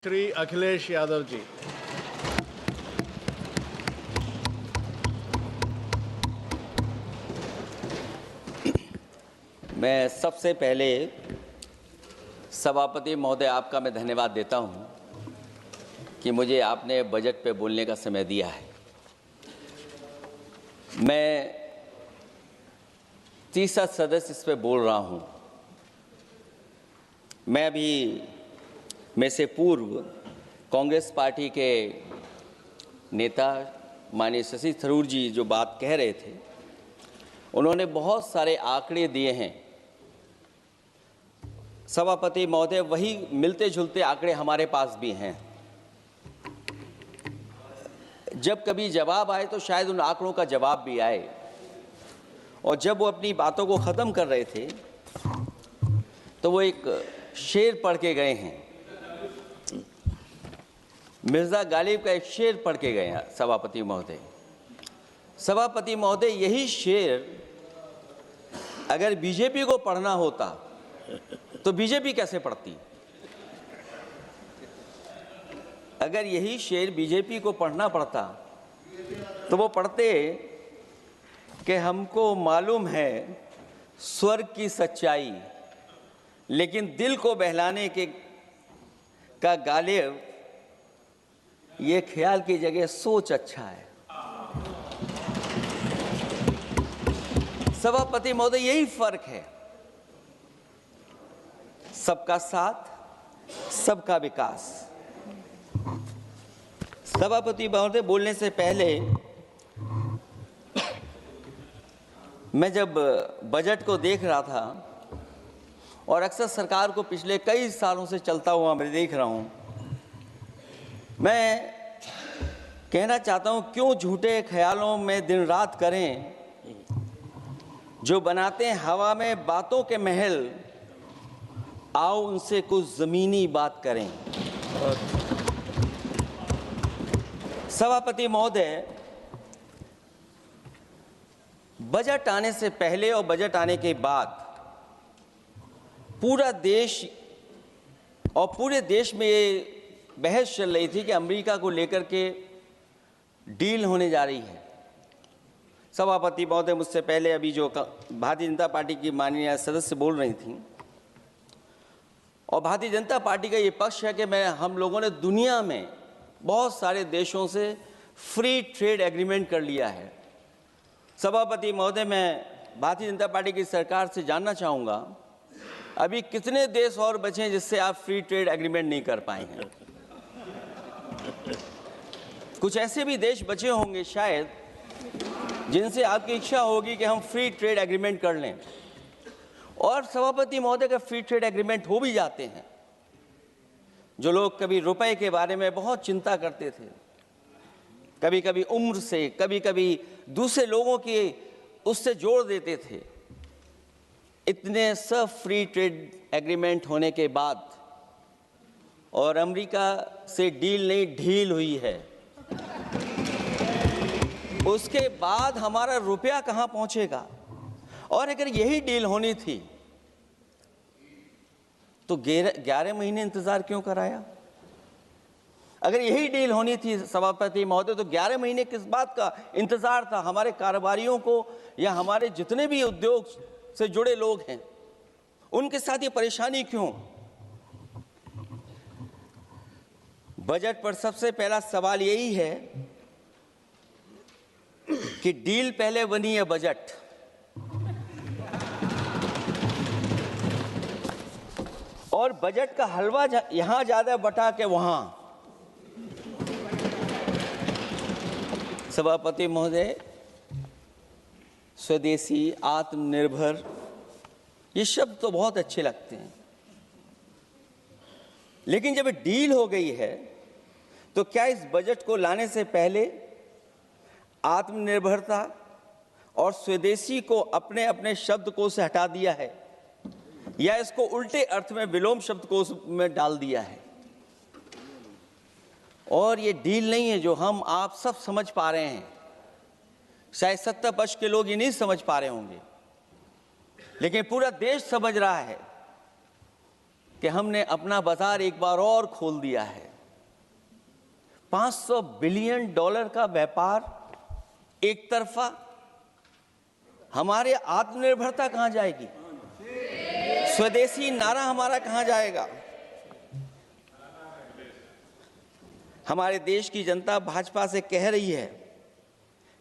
श्री अखिलेश यादव जी। मैं सबसे पहले सभापति महोदय आपका मैं धन्यवाद देता हूं कि मुझे आपने बजट पे बोलने का समय दिया है। मैं तीसरा सदस्य इस पे बोल रहा हूं। मैं अभी में से पूर्व कांग्रेस पार्टी के नेता माननीय शशि थरूर जी जो बात कह रहे थे, उन्होंने बहुत सारे आंकड़े दिए हैं। सभापति महोदय, वही मिलते जुलते आंकड़े हमारे पास भी हैं। जब कभी जवाब आए तो शायद उन आंकड़ों का जवाब भी आए। और जब वो अपनी बातों को ख़त्म कर रहे थे तो वो एक शेर पढ़ के गए हैं। मिर्ज़ा गालिब का एक शेर पढ़ के गए हैं सभापति महोदय। सभापति महोदय, यही शेर अगर बीजेपी को पढ़ना होता तो बीजेपी कैसे पढ़ती? अगर यही शेर बीजेपी को पढ़ना पड़ता तो वो पढ़ते कि हमको मालूम है स्वर्ग की सच्चाई, लेकिन दिल को बहलाने के का गालिब ये ख्याल की जगह सोच अच्छा है। सभापति महोदय, यही फर्क है। सबका साथ, सबका विकास। सभापति महोदय, बोलने से पहले मैं जब बजट को देख रहा था और अक्सर सरकार को पिछले कई सालों से चलता हुआ मैं देख रहा हूं, मैं कहना चाहता हूं, क्यों झूठे ख्यालों में दिन रात करें, जो बनाते हैं हवा में बातों के महल, आओ उनसे कुछ जमीनी बात करें। सभापति महोदय, बजट आने से पहले और बजट आने के बाद पूरा देश और पूरे देश में ये बहस चल रही थी कि अमेरिका को लेकर के डील होने जा रही है। सभापति महोदय, मुझसे पहले अभी जो भारतीय जनता पार्टी की माननीय सदस्य बोल रही थी, और भारतीय जनता पार्टी का ये पक्ष है कि हम लोगों ने दुनिया में बहुत सारे देशों से फ्री ट्रेड एग्रीमेंट कर लिया है। सभापति महोदय, मैं भारतीय जनता पार्टी की सरकार से जानना चाहूँगा, अभी कितने देश और बचे हैं जिससे आप फ्री ट्रेड एग्रीमेंट नहीं कर पाए हैं? कुछ ऐसे भी देश बचे होंगे शायद जिनसे आपकी इच्छा होगी कि हम फ्री ट्रेड एग्रीमेंट कर लें। और सभापति महोदय, का फ्री ट्रेड एग्रीमेंट हो भी जाते हैं। जो लोग कभी रुपए के बारे में बहुत चिंता करते थे, कभी कभी उम्र से, कभी कभी दूसरे लोगों की उससे जोड़ देते थे, इतने सब फ्री ट्रेड एग्रीमेंट होने के बाद और अमेरिका से डील नहीं ढील हुई है, उसके बाद हमारा रुपया कहां पहुंचेगा? और अगर यही डील होनी थी तो 11 महीने इंतजार क्यों कराया? अगर यही डील होनी थी सभापति महोदय, तो 11 महीने किस बात का इंतजार था? हमारे कारोबारियों को या हमारे जितने भी उद्योग से जुड़े लोग हैं, उनके साथ ये परेशानी क्यों? बजट पर सबसे पहला सवाल यही है कि डील पहले बनी है बजट। और बजट का हलवा यहां ज्यादा बटा के वहां। सभापति महोदय, स्वदेशी, आत्मनिर्भर, ये शब्द तो बहुत अच्छे लगते हैं, लेकिन जब डील हो गई है तो क्या इस बजट को लाने से पहले आत्मनिर्भरता और स्वदेशी को अपने अपने शब्दकोश से हटा दिया है, या इसको उल्टे अर्थ में विलोम शब्दकोश में डाल दिया है? और ये डील नहीं है जो हम आप सब समझ पा रहे हैं। शायद सत्ता पक्ष के लोग ये नहीं समझ पा रहे होंगे, लेकिन पूरा देश समझ रहा है कि हमने अपना बाजार एक बार और खोल दिया है। $500 बिलियन का व्यापार एक तरफा, हमारे आत्मनिर्भरता कहां जाएगी? स्वदेशी नारा हमारा कहां जाएगा? हमारे देश की जनता भाजपा से कह रही है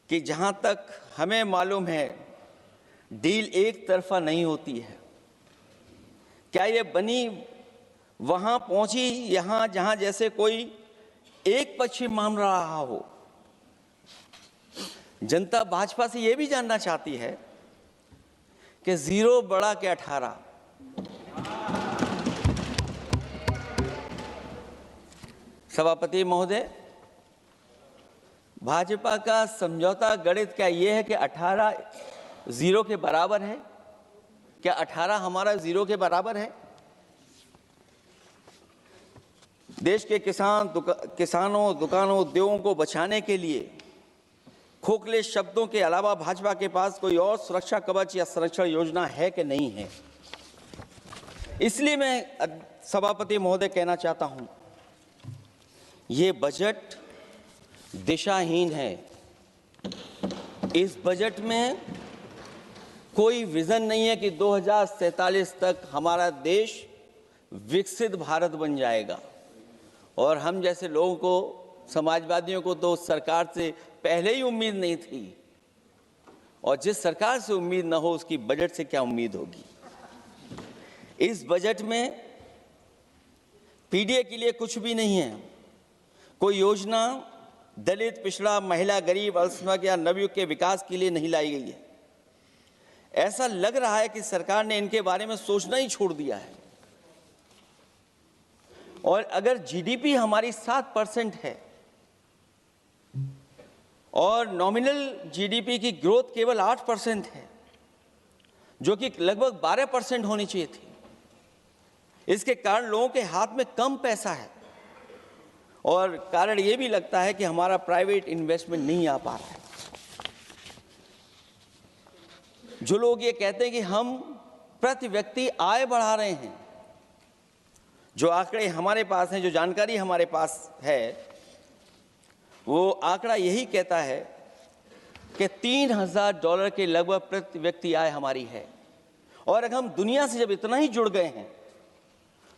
कि जहां तक हमें मालूम है डील एक तरफा नहीं होती है। क्या ये बनी वहां पहुंची यहां जहां जैसे कोई एक पक्षी मान रहा हो? जनता भाजपा से यह भी जानना चाहती है कि 0 बड़ा के 18। सभापति महोदय, भाजपा का समझौता गणित क्या यह है कि 18 0 के बराबर है? क्या 18 हमारा 0 के बराबर है? देश के किसानों, दुकानों, उद्योगों को बचाने के लिए खोखले शब्दों के अलावा भाजपा के पास कोई और सुरक्षा कवच या संरक्षण योजना है कि नहीं है? इसलिए मैं सभापति महोदय कहना चाहता हूं, ये बजट दिशाहीन है। इस बजट में कोई विजन नहीं है कि 2047 तक हमारा देश विकसित भारत बन जाएगा। और हम जैसे लोगों को, समाजवादियों को तो सरकार से पहले ही उम्मीद नहीं थी, और जिस सरकार से उम्मीद ना हो उसकी बजट से क्या उम्मीद होगी? इस बजट में पीडीए के लिए कुछ भी नहीं है। कोई योजना दलित, पिछड़ा, महिला, गरीब, अल्पसंख्यक या नवयुवक के विकास के लिए नहीं लाई गई है। ऐसा लग रहा है कि सरकार ने इनके बारे में सोचना ही छोड़ दिया है। और अगर जीडीपी हमारी 7% है और नॉमिनल जीडीपी की ग्रोथ केवल 8% है, जो कि लगभग 12% होनी चाहिए थी, इसके कारण लोगों के हाथ में कम पैसा है। और कारण यह भी लगता है कि हमारा प्राइवेट इन्वेस्टमेंट नहीं आ पा रहा है। जो लोग ये कहते हैं कि हम प्रति व्यक्ति आय बढ़ा रहे हैं, जो आंकड़े हमारे पास हैं, जो जानकारी हमारे पास है, वो आंकड़ा यही कहता है कि $3000 के लगभग प्रति व्यक्ति आय हमारी है। और अगर हम दुनिया से जब इतना ही जुड़ गए हैं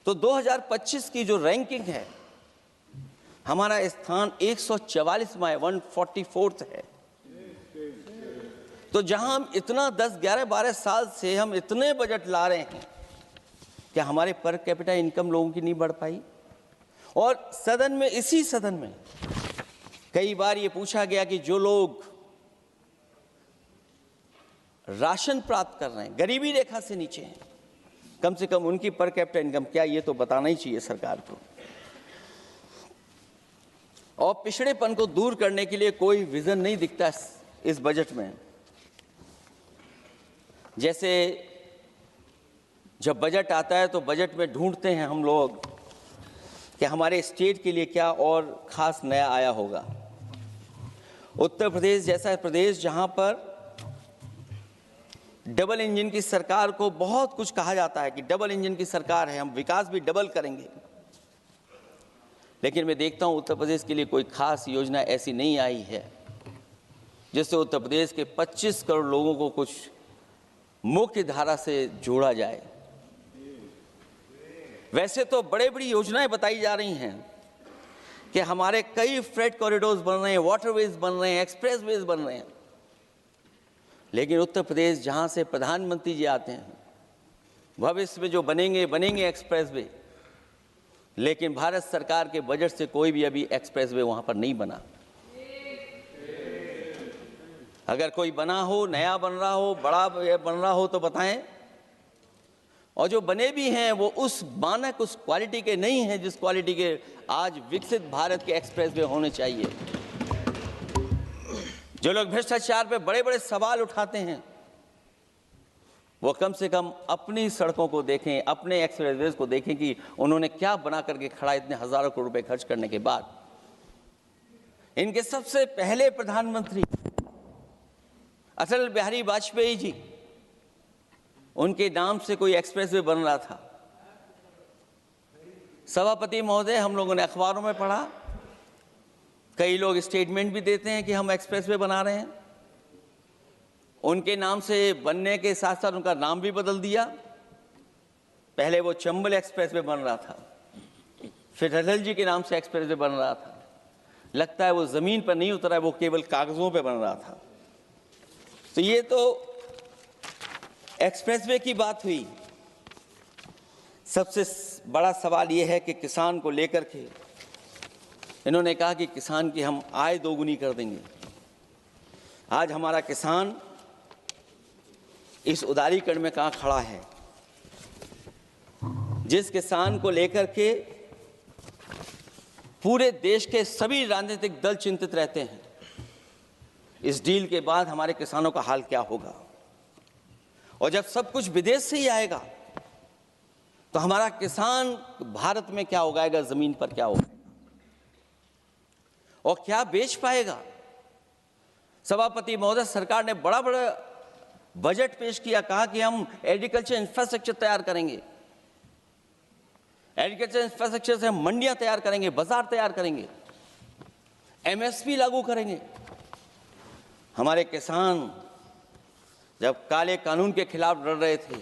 तो 2025 की जो रैंकिंग है, हमारा स्थान 144वां है, 144th है। तो जहां हम इतना 10, 11, 12 साल से हम इतने बजट ला रहे हैं, क्या हमारे पर कैपिटा इनकम लोगों की नहीं बढ़ पाई? और सदन में, इसी सदन में कई बार ये पूछा गया कि जो लोग राशन प्राप्त कर रहे हैं, गरीबी रेखा से नीचे हैं, कम से कम उनकी पर कैपिटा इनकम क्या, ये तो बताना ही चाहिए सरकार को। और पिछड़ेपन को दूर करने के लिए कोई विजन नहीं दिखता इस बजट में। जैसे जब बजट आता है तो बजट में ढूंढते हैं हम लोग कि हमारे स्टेट के लिए क्या और खास नया आया होगा। उत्तर प्रदेश जैसा प्रदेश जहां पर डबल इंजन की सरकार को बहुत कुछ कहा जाता है कि डबल इंजन की सरकार है, हम विकास भी डबल करेंगे, लेकिन मैं देखता हूं उत्तर प्रदेश के लिए कोई खास योजना ऐसी नहीं आई है जिससे उत्तर प्रदेश के 25 करोड़ लोगों को कुछ मुख्य धारा से जोड़ा जाए। वैसे तो बड़े बड़ी योजनाएं बताई जा रही हैं कि हमारे कई फ्रेट कॉरिडोर्स बन रहे हैं, वाटरवेज बन रहे हैं, एक्सप्रेसवेज बन रहे हैं, लेकिन उत्तर प्रदेश जहां से प्रधानमंत्री जी आते हैं, भविष्य में जो बनेंगे एक्सप्रेसवे, लेकिन भारत सरकार के बजट से कोई भी अभी एक्सप्रेसवे वहां पर नहीं बना। अगर कोई बना हो, नया बन रहा हो, बड़ा बन रहा हो तो बताएं। और जो बने भी हैं वो उस मानक, उस क्वालिटी के नहीं हैं जिस क्वालिटी के आज विकसित भारत के एक्सप्रेसवे होने चाहिए। जो लोग भ्रष्टाचार पे बड़े बड़े सवाल उठाते हैं, वो कम से कम अपनी सड़कों को देखें, अपने एक्सप्रेसवेज को देखें कि उन्होंने क्या बना करके खड़ा इतने हजारों करोड़ रुपए खर्च करने के बाद। इनके सबसे पहले प्रधानमंत्री अटल बिहारी वाजपेयी जी, उनके नाम से कोई एक्सप्रेसवे बन रहा था। सभापति महोदय, हम लोगों ने अखबारों में पढ़ा कई लोग स्टेटमेंट भी देते हैं कि हम एक्सप्रेसवे बना रहे हैं। उनके नाम से बनने के साथ साथ उनका नाम भी बदल दिया। पहले वो चंबल एक्सप्रेसवे बन रहा था, फिर अटल जी के नाम से एक्सप्रेसवे बन रहा था। लगता है वो जमीन पर नहीं उतरा है, वो केवल कागजों पे बन रहा था। तो ये तो एक्सप्रेसवे की बात हुई। सबसे बड़ा सवाल ये है कि किसान को लेकर के इन्होंने कहा कि किसान की हम आय दोगुनी कर देंगे। आज हमारा किसान इस उदारीकरण में कहाँ खड़ा है? जिस किसान को लेकर के पूरे देश के सभी राजनीतिक दल चिंतित रहते हैं, इस डील के बाद हमारे किसानों का हाल क्या होगा? और जब सब कुछ विदेश से ही आएगा तो हमारा किसान भारत में क्या उगाएगा, जमीन पर क्या उगाएगा और क्या बेच पाएगा? सभापति महोदय, सरकार ने बड़ा बड़ा बजट पेश किया, कहा कि हम एग्रीकल्चर इंफ्रास्ट्रक्चर तैयार करेंगे, एग्रीकल्चर इंफ्रास्ट्रक्चर से हम मंडियां तैयार करेंगे, बाजार तैयार करेंगे, एमएसपी लागू करेंगे। हमारे किसान जब काले कानून के खिलाफ लड़ रहे थे,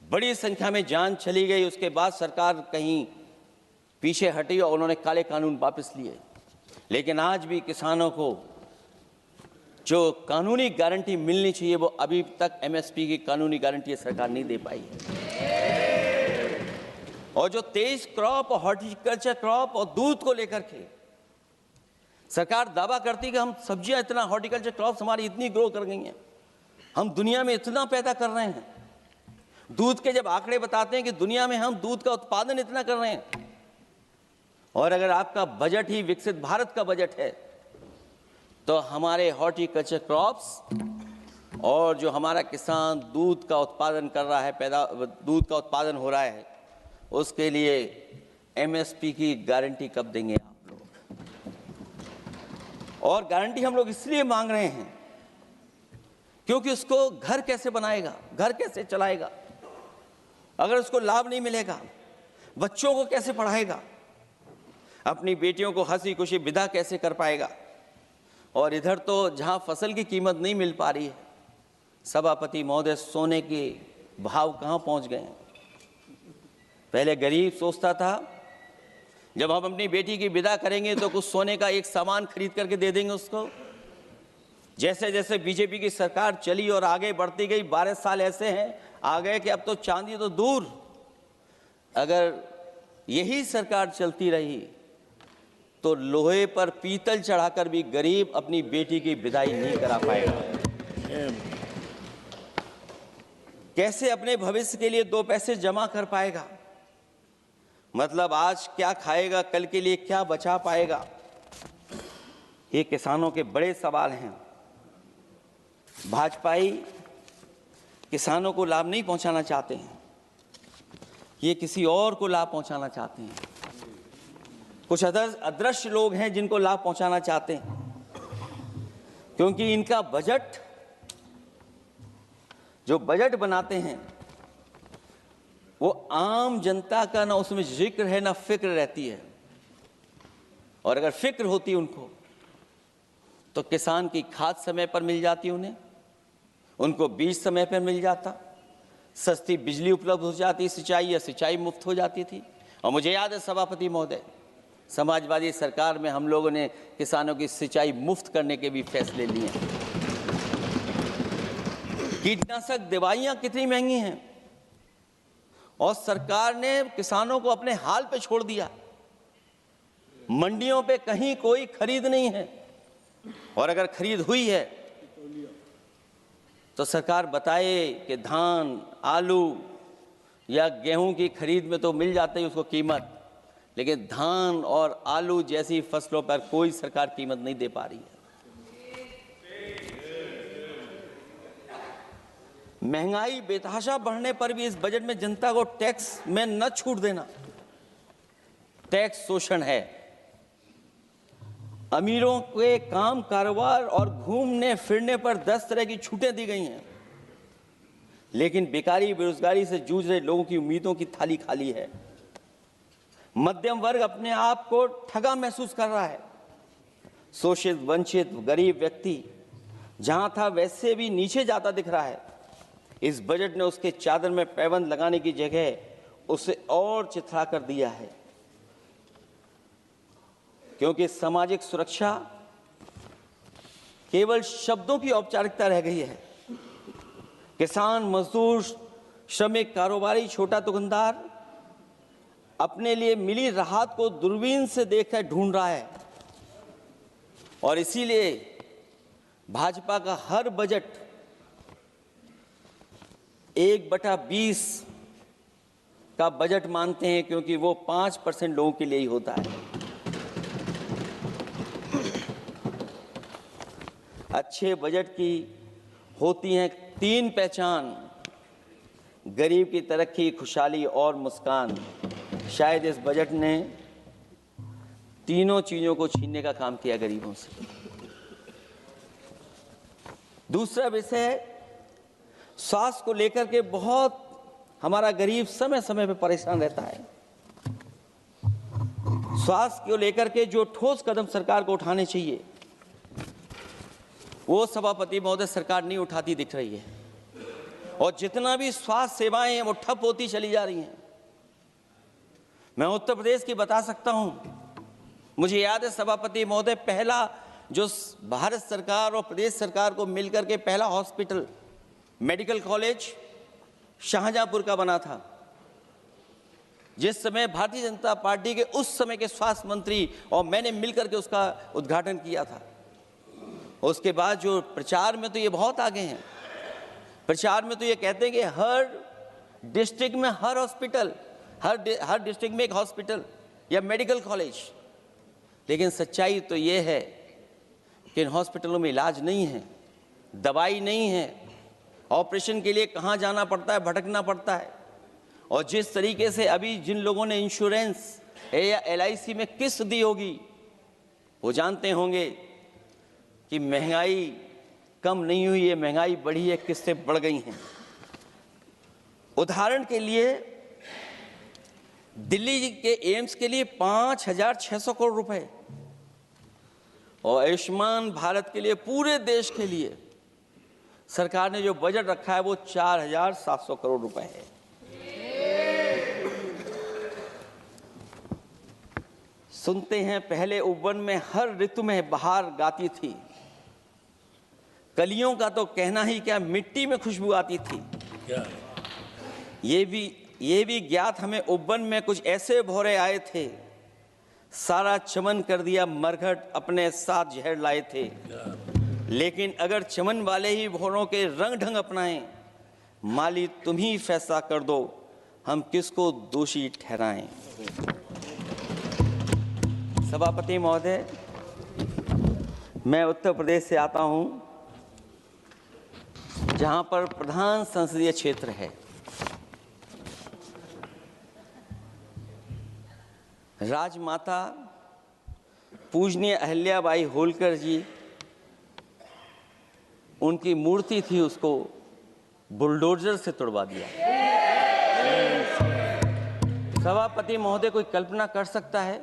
बड़ी संख्या में जान चली गई, उसके बाद सरकार कहीं पीछे हटी और उन्होंने काले कानून वापस लिए। लेकिन आज भी किसानों को जो कानूनी गारंटी मिलनी चाहिए वो अभी तक एमएसपी की कानूनी गारंटी सरकार नहीं दे पाई है। और जो 23 क्रॉप और हॉर्टिकल्चर क्रॉप और दूध को लेकर के सरकार दावा करती कि हम सब्जियां इतना, हॉर्टिकल्चर क्रॉप्स हमारी इतनी ग्रो कर गई हैं, हम दुनिया में इतना पैदा कर रहे हैं। दूध के जब आंकड़े बताते हैं कि दुनिया में हम दूध का उत्पादन इतना कर रहे हैं, और अगर आपका बजट ही विकसित भारत का बजट है तो हमारे हॉर्टिकल्चर क्रॉप्स और जो हमारा किसान दूध का उत्पादन कर रहा है, दूध का उत्पादन हो रहा है, उसके लिए एमएसपी की गारंटी कब देंगे आप लोग? और गारंटी हम लोग इसलिए मांग रहे हैं क्योंकि उसको घर कैसे बनाएगा, घर कैसे चलाएगा? अगर उसको लाभ नहीं मिलेगा, बच्चों को कैसे पढ़ाएगा, अपनी बेटियों को हंसी खुशी विदा कैसे कर पाएगा? और इधर तो जहां फसल की कीमत नहीं मिल पा रही है, सभापति महोदय, सोने के भाव कहां पहुंच गए हैं? पहले गरीब सोचता था जब हम अपनी बेटी की विदा करेंगे तो कुछ सोने का एक सामान खरीद करके दे देंगे उसको। जैसे जैसे बीजेपी की सरकार चली और आगे बढ़ती गई, 12 साल ऐसे हैं आ गए कि अब तो चांदी तो दूर, अगर यही सरकार चलती रही तो लोहे पर पीतल चढ़ाकर भी गरीब अपनी बेटी की विदाई नहीं करा पाएगा। कैसे अपने भविष्य के लिए 2 पैसे जमा कर पाएगा? मतलब आज क्या खाएगा, कल के लिए क्या बचा पाएगा? ये किसानों के बड़े सवाल हैं। भाजपाई किसानों को लाभ नहीं पहुंचाना चाहते हैं, ये किसी और को लाभ पहुंचाना चाहते हैं। कुछ अदृश्य लोग हैं जिनको लाभ पहुंचाना चाहते हैं, क्योंकि इनका बजट, जो बजट बनाते हैं, वो आम जनता का ना उसमें जिक्र है ना फिक्र रहती है। और अगर फिक्र होती उनको तो किसान की खाद समय पर मिल जाती, उनको बीज समय पर मिल जाता, सस्ती बिजली उपलब्ध हो जाती, सिंचाई या सिंचाई मुफ्त हो जाती थी। और मुझे याद है सभापति महोदय, समाजवादी सरकार में हम लोगों ने किसानों की सिंचाई मुफ्त करने के भी फैसले लिए। कीटनाशक दवाइयां कितनी महंगी हैं और सरकार ने किसानों को अपने हाल पे छोड़ दिया। मंडियों पे कहीं कोई खरीद नहीं है, और अगर खरीद हुई है तो सरकार बताए कि धान, आलू या गेहूं की खरीद में तो मिल जाती है उसको कीमत, लेकिन धान और आलू जैसी फसलों पर कोई सरकार कीमत नहीं दे पा रही है। महंगाई बेतहाशा बढ़ने पर भी इस बजट में जनता को टैक्स में न छूट देना टैक्स शोषण है। अमीरों के काम कारोबार और घूमने फिरने पर 10 तरह की छूटें दी गई हैं, लेकिन बेकारी बेरोजगारी से जूझ रहे लोगों की उम्मीदों की थाली खाली है। मध्यम वर्ग अपने आप को ठगा महसूस कर रहा है। शोषित, वंचित, गरीब व्यक्ति जहां था वैसे भी नीचे जाता दिख रहा है। इस बजट ने उसके चादर में पैबंद लगाने की जगह उसे और चिथड़ा कर दिया है, क्योंकि सामाजिक सुरक्षा केवल शब्दों की औपचारिकता रह गई है। किसान, मजदूर, श्रमिक, कारोबारी, छोटा दुकानदार अपने लिए मिली राहत को दूरबीन से देखकर ढूंढ रहा है, और इसीलिए भाजपा का हर बजट 1/20 का बजट मानते हैं, क्योंकि वो 5% लोगों के लिए ही होता है। अच्छे बजट की होती हैं 3 पहचान: गरीब की तरक्की, खुशहाली और मुस्कान। शायद इस बजट ने तीनों चीजों को छीनने का काम किया गरीबों से। दूसरा विषय है स्वास्थ्य को लेकर के बहुत हमारा गरीब समय समय पर परेशान रहता है। स्वास्थ्य को लेकर के जो ठोस कदम सरकार को उठाने चाहिए वो सभापति महोदय सरकार नहीं उठाती दिख रही है, और जितना भी स्वास्थ्य सेवाएं हैं वो ठप होती चली जा रही हैं। मैं उत्तर प्रदेश की बता सकता हूं, मुझे याद है सभापति महोदय पहला जो भारत सरकार और प्रदेश सरकार को मिलकर के पहला हॉस्पिटल, मेडिकल कॉलेज शाहजहांपुर का बना था, जिस समय भारतीय जनता पार्टी के उस समय के स्वास्थ्य मंत्री और मैंने मिलकर के उसका उद्घाटन किया था। उसके बाद जो प्रचार में तो ये बहुत आगे हैं, प्रचार में तो ये कहते हैं कि हर डिस्ट्रिक्ट में हर हॉस्पिटल, हर डिस्ट्रिक्ट में एक हॉस्पिटल या मेडिकल कॉलेज, लेकिन सच्चाई तो ये है कि इन हॉस्पिटलों में इलाज नहीं है, दवाई नहीं है, ऑपरेशन के लिए कहाँ जाना पड़ता है, भटकना पड़ता है। और जिस तरीके से अभी जिन लोगों ने इंश्योरेंस या LIC में किस्त दी होगी वो जानते होंगे कि महंगाई कम नहीं हुई है, महंगाई बढ़ी है, किस्तें बढ़ गई हैं। उदाहरण के लिए दिल्ली के एम्स के लिए 5,600 करोड़ रुपए, और आयुष्मान भारत के लिए पूरे देश के लिए सरकार ने जो बजट रखा है वो 4,700 करोड़ रुपए है। सुनते हैं पहले उपवन में हर ऋतु में बहार गाती थी, कलियों का तो कहना ही क्या, मिट्टी में खुशबू आती थी। ये भी ज्ञात हमें उपवन में कुछ ऐसे भौरे आए थे, सारा चमन कर दिया मरघट, अपने साथ जहर लाए थे। लेकिन अगर चमन वाले ही भौरों के रंग ढंग अपनाएं, माली तुम ही फैसला कर दो, हम किसको दोषी ठहराएं। सभापति महोदय, मैं उत्तर प्रदेश से आता हूं, जहां पर प्रधान संसदीय क्षेत्र है। राजमाता पूजनीय अहिल्याबाई होलकर जी, उनकी मूर्ति थी, उसको बुलडोजर से तोड़वा दिया। सभापति महोदय, कोई कल्पना कर सकता है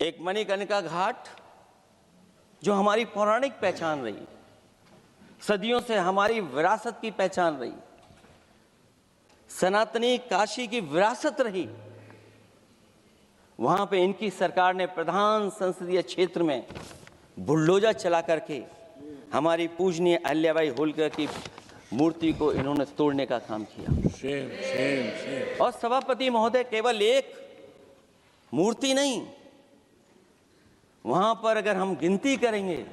एक मणिकर्णिका घाट जो हमारी पौराणिक पहचान रही, सदियों से हमारी विरासत की पहचान रही, सनातनी काशी की विरासत रही, वहां पे इनकी सरकार ने प्रधान संसदीय क्षेत्र में बुलडोजर चला करके हमारी पूजनीय अहिल्याबाई होलकर की मूर्ति को इन्होंने तोड़ने का काम किया। और सभापति महोदय, केवल एक मूर्ति नहीं, वहां पर अगर हम गिनती करेंगे,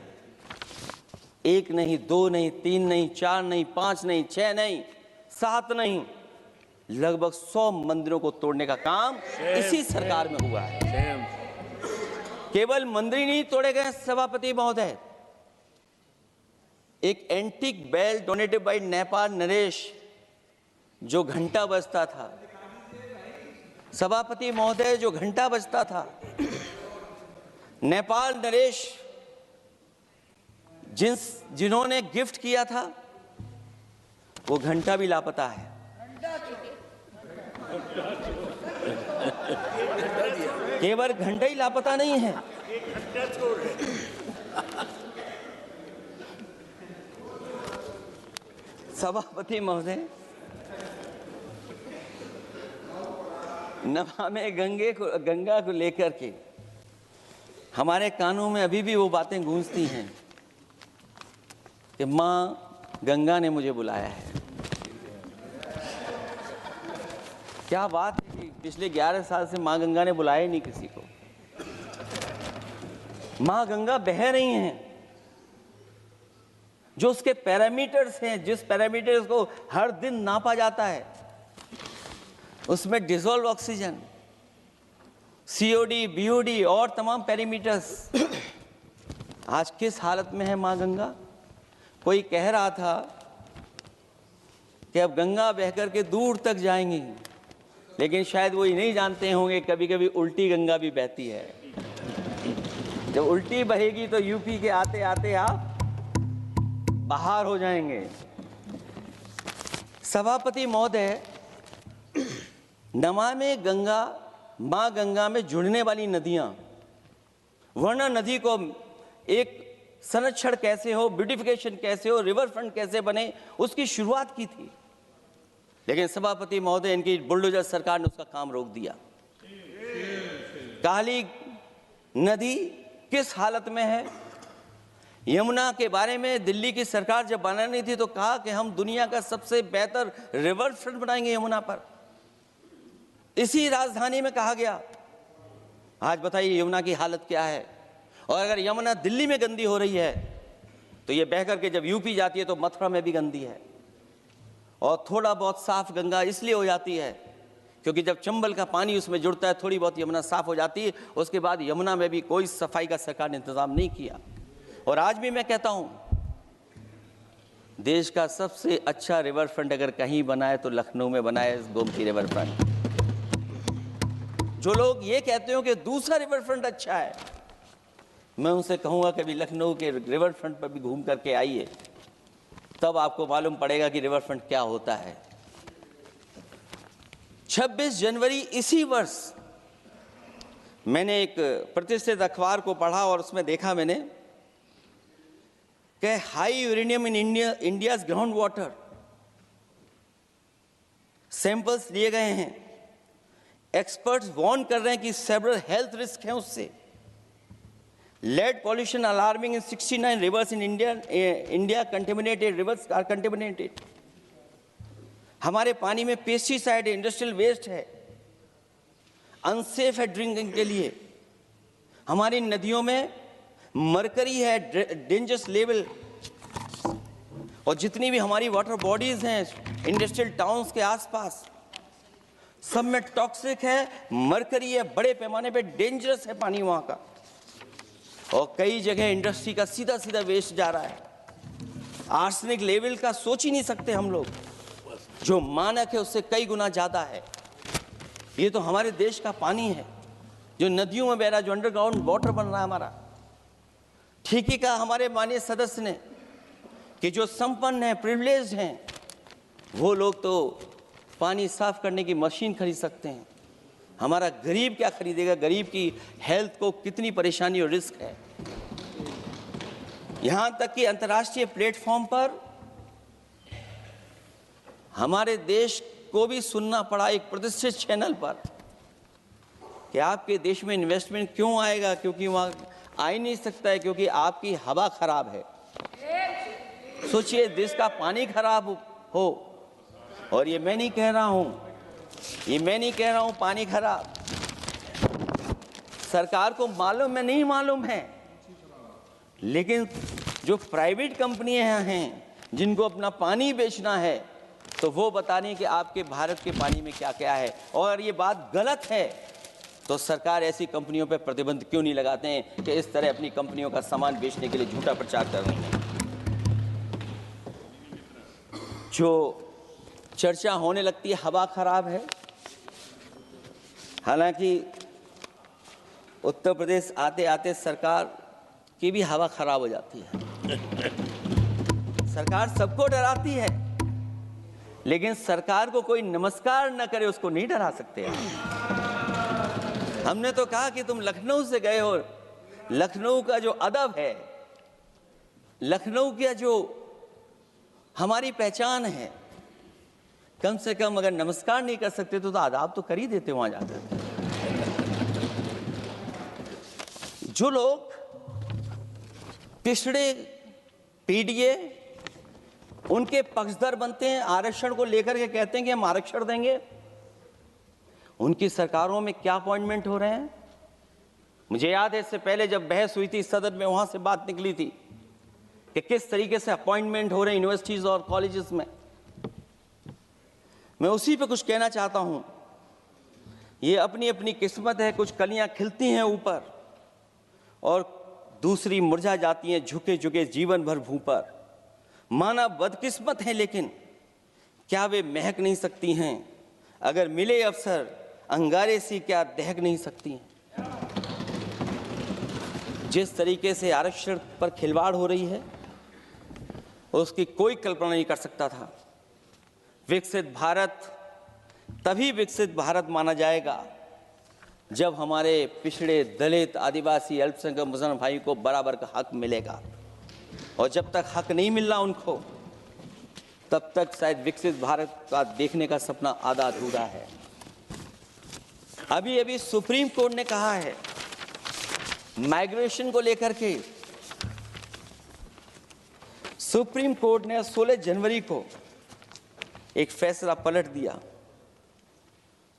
1 नहीं, 2 नहीं, 3 नहीं, 4 नहीं, 5 नहीं, 6 नहीं, 7 नहीं, लगभग 100 मंदिरों को तोड़ने का काम इसी सरकार में हुआ है। केवल मंदिर नहीं तोड़े गए सभापति महोदय, एक antique bell donated by Nepal नरेश, जो घंटा बजता था, सभापति महोदय, जो घंटा बजता था, नेपाल नरेश जिन्होंने गिफ्ट किया था, वो घंटा भी लापता है। केवल घंटा ही लापता नहीं है। सभापति महोदय, नमामि गंगा को लेकर के हमारे कानों में अभी भी वो बातें गूंजती हैं कि माँ गंगा ने मुझे बुलाया है। क्या बात है कि पिछले 11 साल से माँ गंगा ने बुलाया ही नहीं किसी को। माँ गंगा बह रही हैं, जो उसके पैरामीटर्स हैं, जिस पैरामीटर्स को हर दिन नापा जाता है, उसमें डिसॉल्व ऑक्सीजन, सीओडी, बीओडी और तमाम पैरामीटर्स आज किस हालत में है माँ गंगा। कोई कह रहा था कि अब गंगा बहकर के दूर तक जाएंगी, लेकिन शायद वो ही नहीं जानते होंगे कभी कभी उल्टी गंगा भी बहती है। जब उल्टी बहेगी तो यूपी के आते आते आप बाहर हो जाएंगे। सभापति महोदय, नमामि गंगा, माँ गंगा में जुड़ने वाली नदियां, वरना नदी को एक संरक्षण कैसे हो, ब्यूटिफिकेशन कैसे हो, रिवर फ्रंट कैसे बने, उसकी शुरुआत की थी। लेकिन सभापति महोदय, इनकी बुलडोजर सरकार ने उसका काम रोक दिया। काली नदी किस हालत में है। यमुना के बारे में दिल्ली की सरकार जब बनानी थी तो कहा कि हम दुनिया का सबसे बेहतर रिवर फ्रंट बनाएंगे यमुना पर। इसी राजधानी में कहा गया। आज बताइए यमुना की हालत क्या है। और अगर यमुना दिल्ली में गंदी हो रही है तो ये बह करके जब यूपी जाती है तो मथुरा में भी गंदी है। और थोड़ा बहुत साफ गंगा इसलिए हो जाती है क्योंकि जब चंबल का पानी उसमें जुड़ता है, थोड़ी बहुत यमुना साफ हो जाती है। उसके बाद यमुना में भी कोई सफाई का सरकार ने इंतजाम नहीं किया। और आज भी मैं कहता हूं, देश का सबसे अच्छा रिवर फ्रंट अगर कहीं बना है तो लखनऊ में बना है, गोमती रिवर फ्रंट। जो लोग ये कहते हो कि दूसरा रिवर फ्रंट अच्छा है, मैं उनसे कहूंगा कभी लखनऊ के रिवर फ्रंट पर भी घूम करके आइए, तब आपको मालूम पड़ेगा कि रिवर फ्रंट क्या होता है। 26 जनवरी इसी वर्ष मैंने एक प्रतिष्ठित अखबार को पढ़ा और उसमें देखा मैंने कि high uranium in India's ground water samples लिए गए हैं। एक्सपर्ट्स वार्न कर रहे हैं कि सेवरल हेल्थ रिस्क हैं उससे। Lead pollution alarming in 69 rivers in India contaminated, rivers are contaminated. हमारे पानी में पेस्टिसाइड है, इंडस्ट्रियल वेस्ट है, अनसेफ है ड्रिंकिंग के लिए। हमारी नदियों में मरकरी है, डेंजरस लेवल। और जितनी भी हमारी वाटर बॉडीज हैं इंडस्ट्रियल टाउन्स के आसपास, सब में टॉक्सिक है, मरकरी है, बड़े पैमाने पे डेंजरस है पानी वहां का। और कई जगह इंडस्ट्री का सीधा सीधा वेस्ट जा रहा है। आर्सेनिक लेवल का सोच ही नहीं सकते हम लोग, जो मानक है उससे कई गुना ज्यादा है। ये तो हमारे देश का पानी है जो नदियों में बह रहा है, जो अंडरग्राउंड वाटर बन रहा है हमारा। ठीक ही कहा हमारे माननीय सदस्य ने कि जो संपन्न हैं, प्रिविलेज्ड हैं, वो लोग तो पानी साफ करने की मशीन खरीद सकते हैं। हमारा गरीब क्या खरीदेगा। गरीब की हेल्थ को कितनी परेशानी और रिस्क है। यहां तक कि अंतर्राष्ट्रीय प्लेटफॉर्म पर हमारे देश को भी सुनना पड़ा एक प्रतिष्ठित चैनल पर कि आपके देश में इन्वेस्टमेंट क्यों आएगा, क्योंकि वहां आ ही नहीं सकता है, क्योंकि आपकी हवा खराब है। सोचिए, देश का पानी खराब हो, और ये मैं नहीं कह रहा हूं, पानी खराब सरकार को मालूम है, नहीं मालूम है, लेकिन जो प्राइवेट कंपनियां हैं जिनको अपना पानी बेचना है, तो वो बता रही हैं कि आपके भारत के पानी में क्या क्या है। और ये बात गलत है तो सरकार ऐसी कंपनियों पर प्रतिबंध क्यों नहीं लगाते हैं कि इस तरह अपनी कंपनियों का सामान बेचने के लिए झूठा प्रचार कर रही हैं। जो चर्चा होने लगती है हवा खराब है, हालांकि उत्तर प्रदेश आते आते सरकार की भी हवा खराब हो जाती है। सरकार सबको डराती है, लेकिन सरकार को कोई नमस्कार न करे उसको नहीं डरा सकते हैं। हमने तो कहा कि तुम लखनऊ से गए हो, लखनऊ का जो अदब है, लखनऊ का जो हमारी पहचान है, कम से कम अगर नमस्कार नहीं कर सकते तो आदाब तो कर ही देते वहां जाकर। जो लोग पिछड़े पीडीए उनके पक्षधर बनते हैं, आरक्षण को लेकर के कहते हैं कि हम आरक्षण देंगे, उनकी सरकारों में क्या अपॉइंटमेंट हो रहे हैं। मुझे याद है इससे पहले जब बहस हुई थी सदन में, वहां से बात निकली थी कि किस तरीके से अपॉइंटमेंट हो रहे हैं यूनिवर्सिटीज और कॉलेजेस में। मैं उसी पे कुछ कहना चाहता हूं। ये अपनी अपनी किस्मत है, कुछ कलियां खिलती हैं ऊपर और दूसरी मुरझा जाती हैं झुके झुके जीवन भर भूं पर। माना बदकिस्मत है, लेकिन क्या वे महक नहीं सकती हैं? अगर मिले अवसर अंगारे सी क्या दहक नहीं सकती हैं? जिस तरीके से आरक्षण पर खिलवाड़ हो रही है उसकी कोई कल्पना नहीं कर सकता था। विकसित भारत तभी विकसित भारत माना जाएगा जब हमारे पिछड़े, दलित, आदिवासी, अल्पसंख्यक मुसलमान भाई को बराबर का हक मिलेगा। और जब तक हक नहीं मिल रहा उनको, तब तक शायद विकसित भारत का देखने का सपना आधा अधूरा है। अभी अभी सुप्रीम कोर्ट ने कहा है माइग्रेशन को लेकर के, सुप्रीम कोर्ट ने 16 जनवरी को एक फैसला पलट दिया।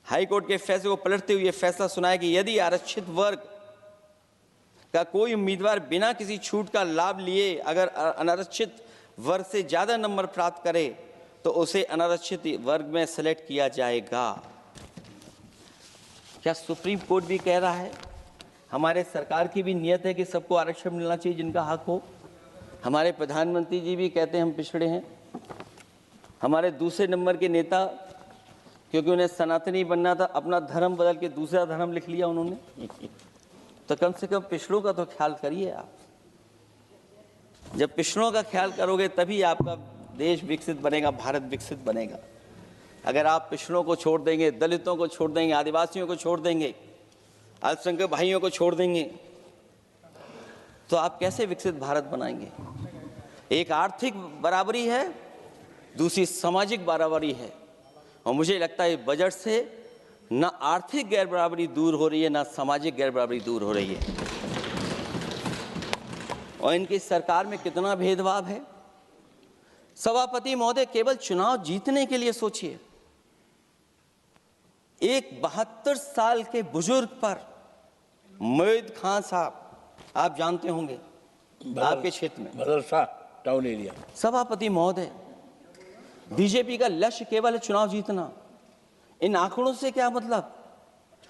हाई कोर्ट के फैसले को पलटते हुए फैसला सुनाया कि यदि आरक्षित वर्ग का कोई उम्मीदवार बिना किसी छूट का लाभ लिए अगर अनारक्षित वर्ग से ज्यादा नंबर प्राप्त करे तो उसे अनारक्षित वर्ग में सेलेक्ट किया जाएगा। क्या सुप्रीम कोर्ट भी कह रहा है? हमारे सरकार की भी नियत है कि सबको आरक्षण मिलना चाहिए जिनका हक हो। हमारे प्रधानमंत्री जी भी कहते हैं हम पिछड़े हैं। हमारे दूसरे नंबर के नेता, क्योंकि उन्हें सनातनी बनना था, अपना धर्म बदल के दूसरा धर्म लिख लिया उन्होंने। तो कम से कम पिछड़ों का तो ख्याल करिए आप। जब पिछड़ों का ख्याल करोगे तभी आपका देश विकसित बनेगा, भारत विकसित बनेगा। अगर आप पिछड़ों को छोड़ देंगे, दलितों को छोड़ देंगे, आदिवासियों को छोड़ देंगे, अल्पसंख्यक भाइयों को छोड़ देंगे, तो आप कैसे विकसित भारत बनाएंगे? एक आर्थिक बराबरी है, दूसरी सामाजिक बराबरी है। और मुझे लगता है बजट से न आर्थिक गैर बराबरी दूर हो रही है, न सामाजिक गैर बराबरी दूर हो रही है। और इनकी सरकार में कितना भेदभाव है। सभापति महोदय, केवल चुनाव जीतने के लिए सोचिए। एक 72 साल के बुजुर्ग पर मोईद खान साहब, आप जानते होंगे आपके क्षेत्र में, मदरसा टाउन एरिया। सभापति महोदय, बीजेपी का लक्ष्य केवल है चुनाव जीतना। इन आंकड़ों से क्या मतलब?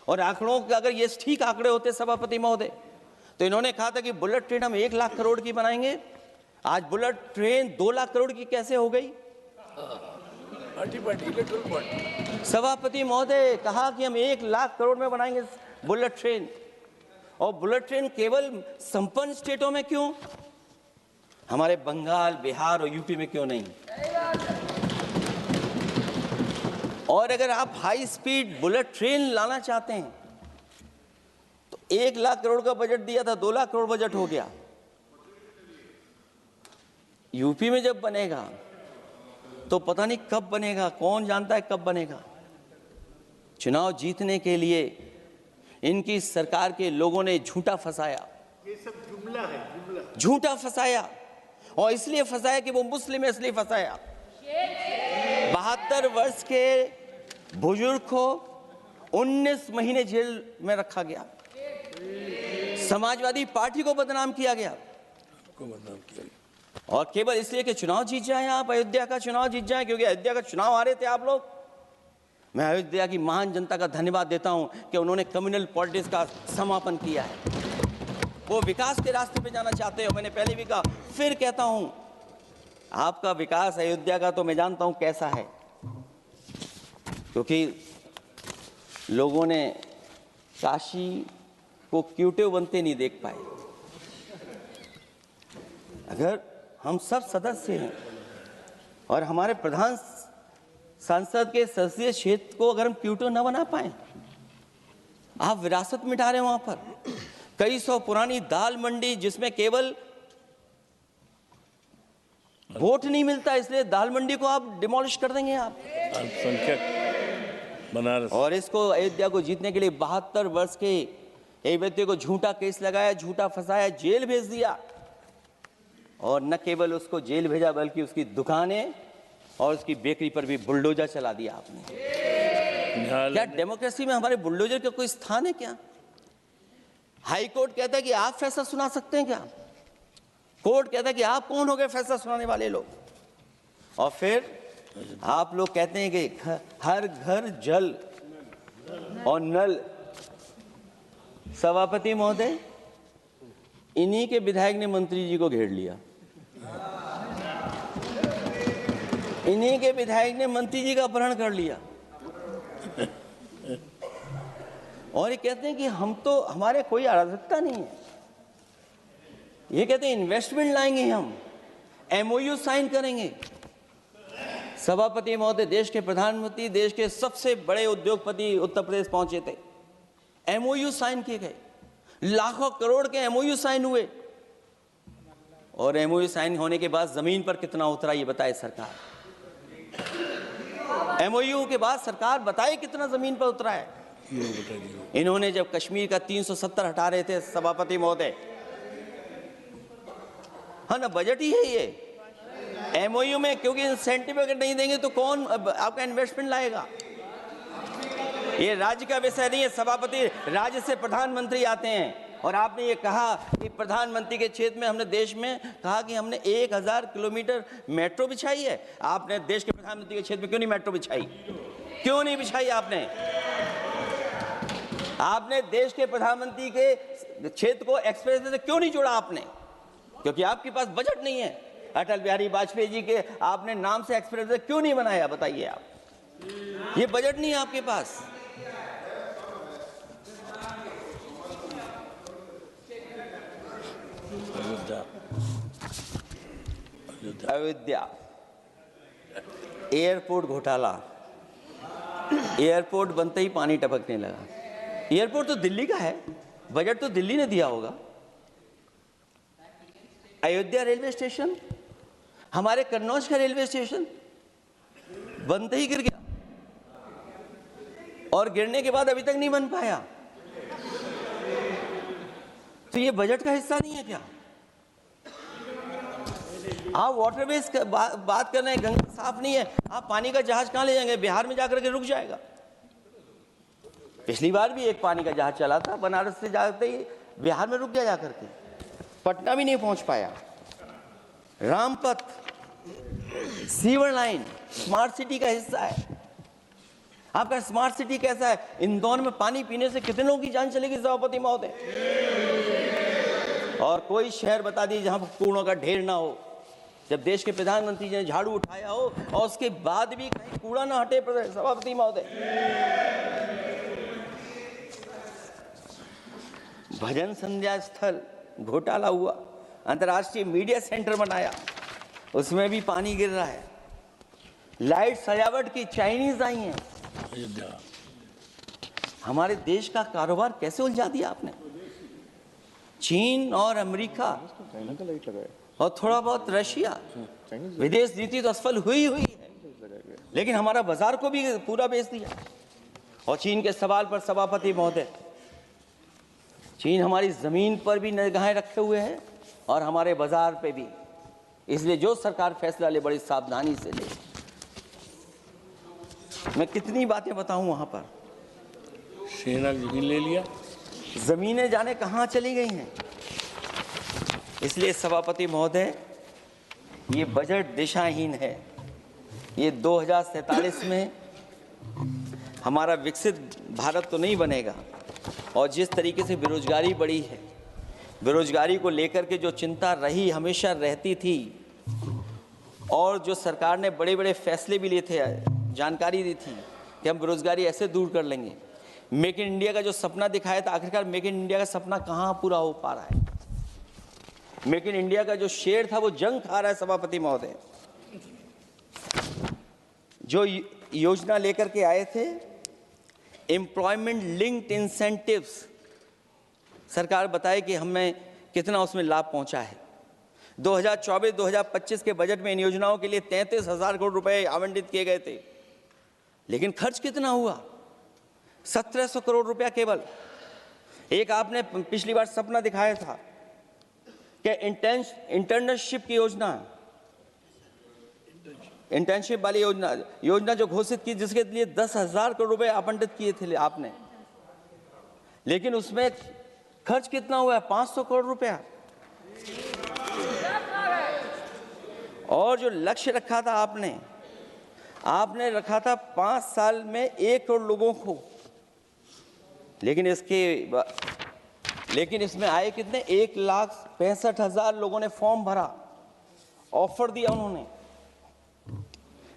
और आंकड़ों के अगर ये ठीक आंकड़े होते सभापति महोदय, तो इन्होंने कहा था कि बुलेट ट्रेन हम 1 लाख करोड़ की बनाएंगे। आज बुलेट ट्रेन 2 लाख करोड़ की कैसे हो गई? सभापति महोदय कहा कि हम 1 लाख करोड़ में बनाएंगे बुलेट ट्रेन। और बुलेट ट्रेन केवल संपन्न स्टेटों में क्यों? हमारे बंगाल, बिहार और यूपी में क्यों नहीं? और अगर आप हाई स्पीड बुलेट ट्रेन लाना चाहते हैं तो 1 लाख करोड़ का बजट दिया था, 2 लाख करोड़ बजट हो गया। यूपी में जब बनेगा तो पता नहीं कब बनेगा, कौन जानता है कब बनेगा। चुनाव जीतने के लिए इनकी सरकार के लोगों ने झूठा फंसाया। ये सब जुमला है, जुमला। झूठा फंसाया, और इसलिए फंसाया कि वो मुस्लिम है, इसलिए फंसाया। 72 वर्ष के बुजुर्ग को 19 महीने जेल में रखा गया। समाजवादी पार्टी को बदनाम किया गया, और केवल इसलिए कि चुनाव जीत जाए आप, अयोध्या का चुनाव जीत जाए, क्योंकि अयोध्या का चुनाव हारे थे आप लोग। मैं अयोध्या की महान जनता का धन्यवाद देता हूं कि उन्होंने कम्युनल पॉलिटिक्स का समापन किया है। वो विकास के रास्ते पे जाना चाहते हो। मैंने पहले भी कहा, फिर कहता हूं, आपका विकास अयोध्या का तो मैं जानता हूं कैसा है, क्योंकि लोगों ने काशी को क्यूटिव बनते नहीं देख पाए। अगर हम सब सदस्य हैं और हमारे प्रधान संसद के संसदीय क्षेत्र को अगर हम क्यूटिव न बना पाए, आप विरासत मिटा रहे हैं वहां पर। कई सौ पुरानी दाल मंडी जिसमें केवल वोट नहीं मिलता, इसलिए दाल मंडी को आप डिमोलिश कर देंगे आप। अल्पसंख्यक बनारस और इसको अयोध्या को जीतने के लिए 72 वर्ष के एक व्यक्ति को झूठा केस लगाया, झूठा फंसाया, जेल भेज दिया। और न केवल उसको जेल भेजा बल्कि उसकी दुकानें और उसकी बेकरी पर भी बुलडोजर चला दिया आपने। क्या डेमोक्रेसी में हमारे बुलडोजर का कोई स्थान है क्या? हाई कोर्ट कहता है कि आप फैसला सुना सकते हैं क्या? कोर्ट कहता है कि आप कौन हो गए फैसला सुनाने वाले लोग? और फिर आप लोग कहते हैं कि हर घर जल और नल। सभापति महोदय, इन्हीं के विधायक ने मंत्री जी को घेर लिया, इन्हीं के विधायक ने मंत्री जी का अपहरण कर लिया और ये कहते हैं कि हम तो, हमारे कोई अराजकता नहीं है। ये कहते हैं इन्वेस्टमेंट लाएंगे, हम एमओयू साइन करेंगे। सभापति महोदय, देश के प्रधानमंत्री, देश के सबसे बड़े उद्योगपति उत्तर प्रदेश पहुंचे थे, एमओयू साइन किए गए, लाखों करोड़ के एमओयू साइन हुए। और एमओयू साइन होने के बाद जमीन पर कितना उतरा ये बताए सरकार। एमओयू के बाद सरकार बताए कितना जमीन पर उतरा है। इन्होंने जब कश्मीर का 370 हटा रहे थे सभापति महोदय, हाँ ना, बजट ही है ये एमओयू में, क्योंकि इंसेंटिव अगर नहीं देंगे तो कौन आपका इन्वेस्टमेंट लाएगा? ये राज्य का विषय नहीं है सभापति, राज्य से प्रधानमंत्री आते हैं। और आपने ये कहा कि प्रधानमंत्री के क्षेत्र में हमने देश में कहा कि हमने 1000 किलोमीटर मेट्रो बिछाई है। आपने देश के प्रधानमंत्री के क्षेत्र में क्यों नहीं मेट्रो बिछाई? क्यों नहीं बिछाई आपने? आपने देश के प्रधानमंत्री के क्षेत्र को एक्सप्रेस वे से क्यों नहीं जोड़ा आपने? क्योंकि आपके पास बजट नहीं है। अटल बिहारी वाजपेयी जी के आपने नाम से एक्सप्रेस वे क्यों नहीं बनाया, बताइए आप? ये बजट नहीं है आपके पास। अयोध्या एयरपोर्ट घोटाला, एयरपोर्ट बनते ही पानी टपकने लगा। एयरपोर्ट तो दिल्ली का है, बजट तो दिल्ली ने दिया होगा। अयोध्या रेलवे स्टेशन, हमारे कन्नौज का रेलवे स्टेशन बनते ही गिर गया और गिरने के बाद अभी तक नहीं बन पाया। तो ये बजट का हिस्सा नहीं है क्या? आप वाटरवेज बात कर रहे हैं, गंगा साफ नहीं है, आप पानी का जहाज कहां ले जाएंगे? बिहार में जाकर के रुक जाएगा। पिछली बार भी एक पानी का जहाज चला था, बनारस से जाते ही बिहार में रुक गया, जाकर के पटना भी नहीं पहुंच पाया। Rampath, sewer line smart city का हिस्सा है। आपका स्मार्ट सिटी कैसा है? इंदौर में पानी पीने से कितने लोगों की जान चलेगी सभापति महोदय? और कोई शहर बता दीजिए जहां पर कूड़ों का ढेर ना हो। जब देश के प्रधानमंत्री ने झाड़ू उठाया हो और उसके बाद भी कहीं कूड़ा ना हटे सभापति महोदय। भजन संध्या स्थल घोटाला हुआ, अंतर्राष्ट्रीय मीडिया सेंटर बनाया, उसमें भी पानी गिर रहा है। लाइट सजावट की चाइनीज आई हैं। हमारे देश का कारोबार कैसे उलझा दिया आपने? चीन और अमेरिका और थोड़ा बहुत रशिया, विदेश नीति तो असफल हुई है, लेकिन हमारा बाजार को भी पूरा बेच दिया। और चीन के सवाल पर सभापति महोदय, चीन हमारी जमीन पर भी निगाहें रखे हुए है और हमारे बाजार पे भी। इसलिए जो सरकार फैसला ले बड़ी सावधानी से ले। मैं कितनी बातें बताऊं, वहां पर सेना जमीन ले लिया, जमीनें जाने कहां चली गई हैं। इसलिए सभापति महोदय, ये बजट दिशाहीन है। ये 2047 में हमारा विकसित भारत तो नहीं बनेगा। और जिस तरीके से बेरोजगारी बढ़ी है, बेरोजगारी को लेकर के जो चिंता रही, हमेशा रहती थी, और जो सरकार ने बड़े बड़े फैसले भी लिए थे, जानकारी दी थी कि हम बेरोजगारी ऐसे दूर कर लेंगे। मेक इन इंडिया का जो सपना दिखाया था, आखिरकार मेक इन इंडिया का सपना कहाँ पूरा हो पा रहा है? मेक इन इंडिया का जो शेर था वो जंग खा रहा है सभापति महोदय। जो योजना लेकर के आए थे एम्प्लॉयमेंट लिंक्ड इंसेंटिव्स, सरकार बताए कि हमें कितना उसमें लाभ पहुंचा है। 2024-2025 के बजट में इन योजनाओं के लिए 33,000 करोड़ रुपए आवंटित किए गए थे, लेकिन खर्च कितना हुआ? 1,700 करोड़ रुपया केवल। एक आपने पिछली बार सपना दिखाया था कि इंटर्नशिप की योजना, इंटर्नशिप वाली योजना जो घोषित की, जिसके लिए 10,000 करोड़ रुपए आवंटित किए थे आपने, लेकिन उसमें खर्च कितना हुआ है? 500 करोड़ रुपया। और जो लक्ष्य रखा था आपने रखा था 5 साल में 1 करोड़ लोगों को, लेकिन इसमें आए कितने? 1,65,000 लोगों ने फॉर्म भरा, ऑफर दिया उन्होंने,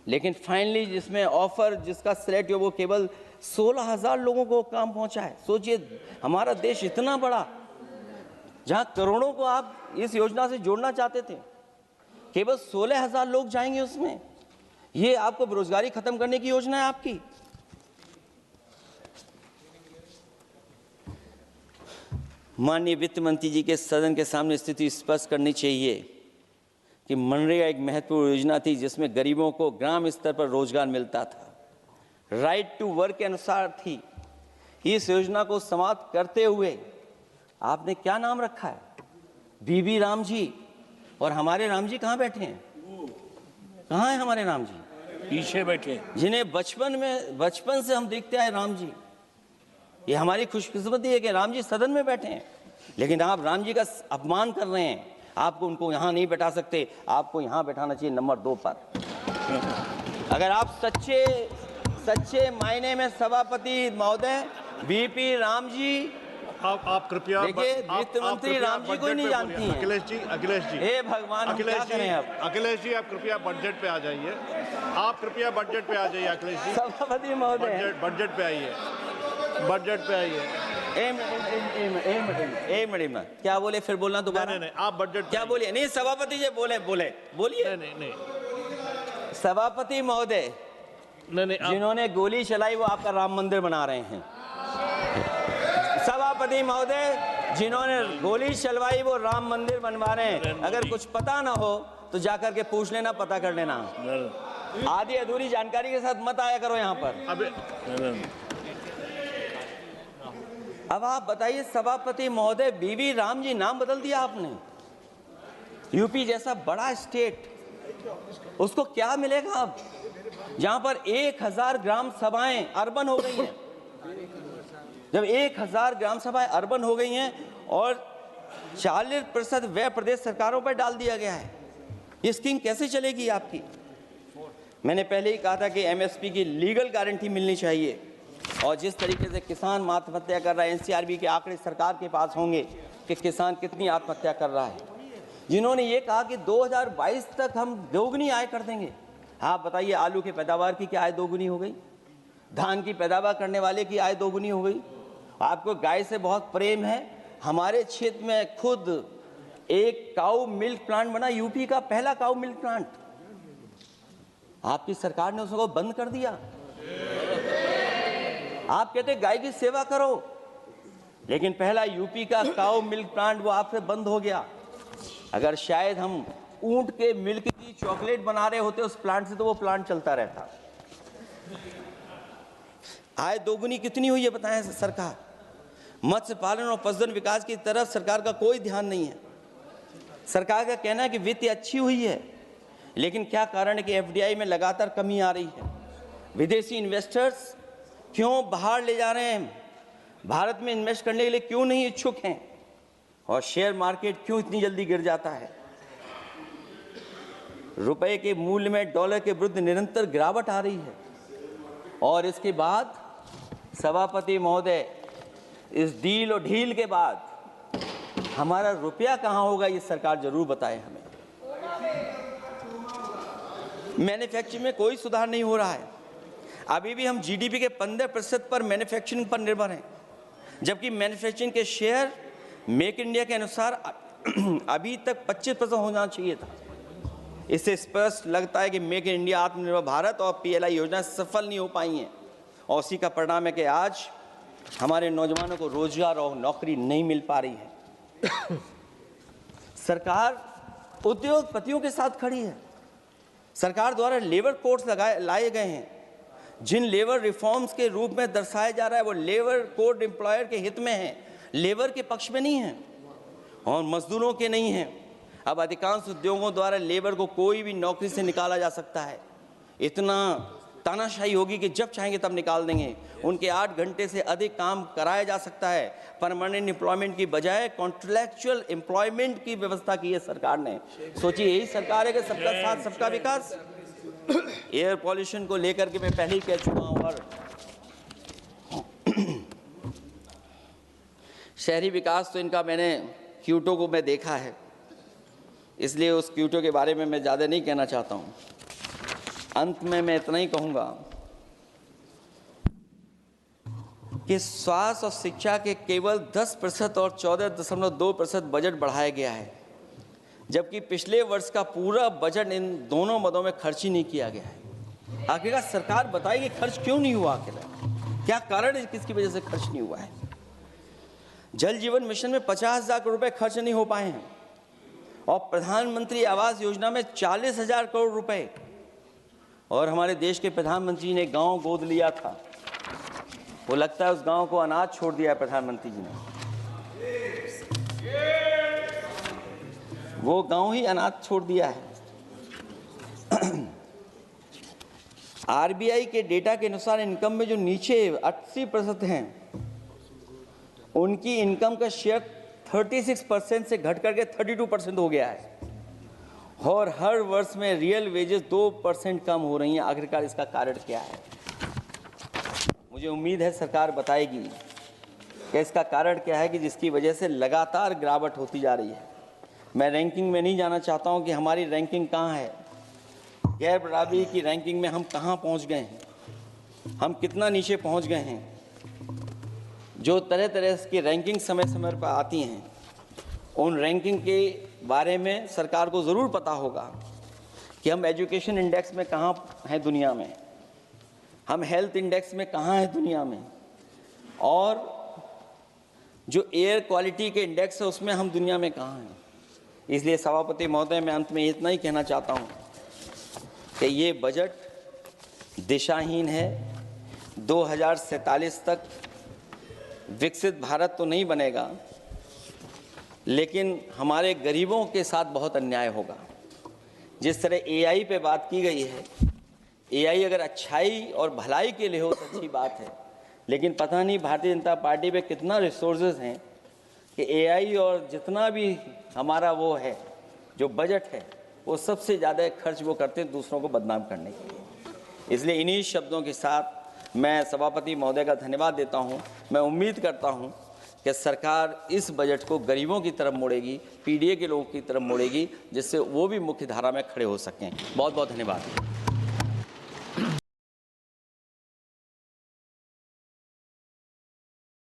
लेकिन फाइनली जिसमें ऑफर, जिसका सिलेक्ट हो, वो केवल 16,000 लोगों को काम पहुंचा है। सोचिए, हमारा देश इतना बड़ा, जहां करोड़ों को आप इस योजना से जोड़ना चाहते थे, केवल 16,000 लोग जाएंगे उसमें। ये आपको बेरोजगारी खत्म करने की योजना है आपकी? माननीय वित्त मंत्री जी के सदन के सामने स्थिति स्पष्ट करनी चाहिए कि मनरेगा एक महत्वपूर्ण योजना थी जिसमें गरीबों को ग्राम स्तर पर रोजगार मिलता था, राइट टू वर्क के अनुसार थी। इस योजना को समाप्त करते हुए आपने क्या नाम रखा है? बीबी राम जी। और हमारे राम जी कहाँ बैठे हैं? कहाँ है हमारे राम जी? पीछे बैठे, जिन्हें बचपन से हम देखते आए राम जी। ये हमारी खुशकिस्मती है कि राम जी सदन में बैठे हैं, लेकिन आप राम जी का अपमान कर रहे हैं। आपको उनको यहाँ नहीं बैठा सकते, आपको यहाँ बैठाना चाहिए नंबर 2 पर। अगर आप सच्चे मायने में सभापति महोदय बीपी राम जी, आप कृपया देखिए, वित्त मंत्री राम जी को ही नहीं जानती हैं। अखिलेश जी हे भगवान, अखिलेश जी आप कृपया बजट पे आ जाइए। आप कृपया बजट पे आ जाइए अखिलेश जी। सभापति महोदय, बजट पे आइए, बजट पे आइए। एक मिनट, क्या बोले? फिर बोलना दोबारा। नहीं, आप बजट क्या बोलिए? नहीं, सभापति जी बोलिए। नहीं सभापति महोदय, नहीं, जिन्होंने गोली चलाई वो आपका राम मंदिर बना रहे हैं। सभापति महोदय, जिन्होंने गोली चलवाई वो राम मंदिर बनवा रहे हैं। अगर कुछ पता ना हो तो जाकर के पूछ लेना, पता कर लेना। आधी अधूरी जानकारी के साथ मत आया करो यहाँ पर। अब आप बताइए सभापति महोदय, बीवी राम जी नाम बदल दिया आपने। यूपी जैसा बड़ा स्टेट, उसको क्या मिलेगा अब, जहां पर 1,000 ग्राम सभाएं अर्बन हो गई हैं। जब 1,000 ग्राम सभाएं अर्बन हो गई हैं और 40% व्यय प्रदेश सरकारों पर डाल दिया गया है, ये स्कीम कैसे चलेगी आपकी? मैंने पहले ही कहा था कि एमएसपी की लीगल गारंटी मिलनी चाहिए। और जिस तरीके से किसान आत्महत्या कर रहा है, एनसीआरबी के आंकड़े सरकार के पास होंगे कि किसान कितनी आत्महत्या कर रहा है। जिन्होंने ये कहा कि 2022 तक हम दोगुनी आय कर देंगे। आप बताइए, आलू की पैदावार की क्या आय दोगुनी हो गई? धान की पैदावार करने वाले की आय दोगुनी हो गई। आपको गाय से बहुत प्रेम है। हमारे क्षेत्र में खुद एक काऊ मिल्क प्लांट बना, यूपी का पहला काऊ मिल्क प्लांट। आपकी सरकार ने उसको बंद कर दिया। आप कहते गाय की सेवा करो, लेकिन पहला यूपी का काऊ मिल्क प्लांट वो आपसे बंद हो गया। अगर शायद हम ऊंट के मिल्क की चॉकलेट बना रहे होते उस प्लांट से, तो वो प्लांट चलता रहता। आय दोगुनी कितनी हुई है बताएं सरकार? मत्स्य पालन और पशुधन विकास की तरफ सरकार का कोई ध्यान नहीं है। सरकार का कहना है कि वित्त अच्छी हुई है, लेकिन क्या कारण है कि एफडीआई में लगातार कमी आ रही है? विदेशी इन्वेस्टर्स क्यों बाहर ले जा रहे हैं? भारत में इन्वेस्ट करने के लिए क्यों नहीं इच्छुक हैं? और शेयर मार्केट क्यों इतनी जल्दी गिर जाता है? रुपए के मूल्य में डॉलर के विरुद्ध निरंतर गिरावट आ रही है। और इसके बाद सभापति महोदय, इस डील और ढील के बाद हमारा रुपया कहां होगा, ये सरकार जरूर बताए हमें। मैन्युफैक्चरिंग में कोई सुधार नहीं हो रहा है। अभी भी हम जीडीपी के 15% पर मैन्युफैक्चरिंग पर निर्भर हैं, जबकि मैन्युफैक्चरिंग के शेयर मेक इंडिया के अनुसार अभी तक 25% होना चाहिए था। इससे स्पष्ट लगता है कि मेक इन इंडिया, आत्मनिर्भर भारत और पीएलआई योजना सफल नहीं हो पाई हैं और उसी का परिणाम है कि आज हमारे नौजवानों को रोजगार और नौकरी नहीं मिल पा रही है। सरकार उद्योगपतियों के साथ खड़ी है। सरकार द्वारा लेबर कोड्स लाए गए हैं, जिन लेबर रिफॉर्म्स के रूप में दर्शाया जा रहा है वो लेबर कोड एम्प्लॉयर के हित में है, लेबर के पक्ष में नहीं है और मजदूरों के नहीं है। अब अधिकांश उद्योगों द्वारा लेबर को कोई भी नौकरी से निकाला जा सकता है। इतना तानाशाही होगी कि जब चाहेंगे तब निकाल देंगे। उनके 8 घंटे से अधिक काम कराया जा सकता है। परमानेंट एम्प्लॉयमेंट की बजाय कॉन्ट्रैक्चुअल एम्प्लॉयमेंट की व्यवस्था की है सरकार ने। सोचिए, यही सरकार है कि सबका साथ सबका विकास। एयर पॉल्यूशन को लेकर के मैं पहले ही कह चुका हूँ और शहरी विकास तो इनका मैंने क्यूटो को मैं देखा है, इसलिए उस क्यूटो के बारे में मैं ज़्यादा नहीं कहना चाहता हूँ। अंत में मैं इतना ही कहूँगा कि स्वास्थ्य और शिक्षा के केवल 10% और 14.2% बजट बढ़ाया गया है, जबकि पिछले वर्ष का पूरा बजट इन दोनों मदों में खर्च ही नहीं किया गया है। आखिरकार सरकार बताएगी खर्च क्यों नहीं हुआ, आखिर क्या कारण है, किसकी वजह से खर्च नहीं हुआ है। जल जीवन मिशन में 50,000 करोड़ रुपए खर्च नहीं हो पाए हैं और प्रधानमंत्री आवास योजना में 40,000 करोड़ रुपए, और हमारे देश के प्रधानमंत्री ने गांव गोद लिया था। वो लगता है उस गांव को अनाथ छोड़ दिया है प्रधानमंत्री जी ने, वो गांव ही अनाथ छोड़ दिया है। आरबीआई के डेटा के अनुसार इनकम में जो नीचे 80% हैं, उनकी इनकम का शेयर 36% से घट करके 32% हो गया है और हर वर्ष में रियल वेजेस 2% कम हो रही हैं। आखिरकार इसका कारण क्या है? मुझे उम्मीद है सरकार बताएगी कि इसका कारण क्या है कि जिसकी वजह से लगातार गिरावट होती जा रही है। मैं रैंकिंग में नहीं जाना चाहता हूं कि हमारी रैंकिंग कहां है, गैर बराबरी की रैंकिंग में हम कहां पहुंच गए हैं, हम कितना नीचे पहुंच गए हैं। जो तरह तरह की रैंकिंग समय समय पर आती हैं, उन रैंकिंग के बारे में सरकार को ज़रूर पता होगा कि हम एजुकेशन इंडेक्स में कहाँ हैं दुनिया में, हम हेल्थ इंडेक्स में कहाँ हैं दुनिया में, और जो एयर क्वालिटी के इंडेक्स है उसमें हम दुनिया में कहाँ हैं। इसलिए सभापति महोदय, मैं अंत में इतना ही कहना चाहता हूँ कि ये बजट दिशाहीन है। 2047 तक विकसित भारत तो नहीं बनेगा, लेकिन हमारे गरीबों के साथ बहुत अन्याय होगा। जिस तरह एआई पे बात की गई है, एआई अगर अच्छाई और भलाई के लिए हो तो अच्छी बात है, लेकिन पता नहीं भारतीय जनता पार्टी पे कितना रिसोर्सेज हैं कि एआई और जितना भी हमारा वो है जो बजट है, वो सबसे ज़्यादा खर्च वो करते हैं दूसरों को बदनाम करने के लिए। इसलिए इन्हीं शब्दों के साथ मैं सभापति महोदय का धन्यवाद देता हूँ। मैं उम्मीद करता हूँ कि सरकार इस बजट को गरीबों की तरफ मोड़ेगी, पीडीए के लोगों की तरफ मोड़ेगी, जिससे वो भी मुख्य धारा में खड़े हो सकें। बहुत बहुत धन्यवाद।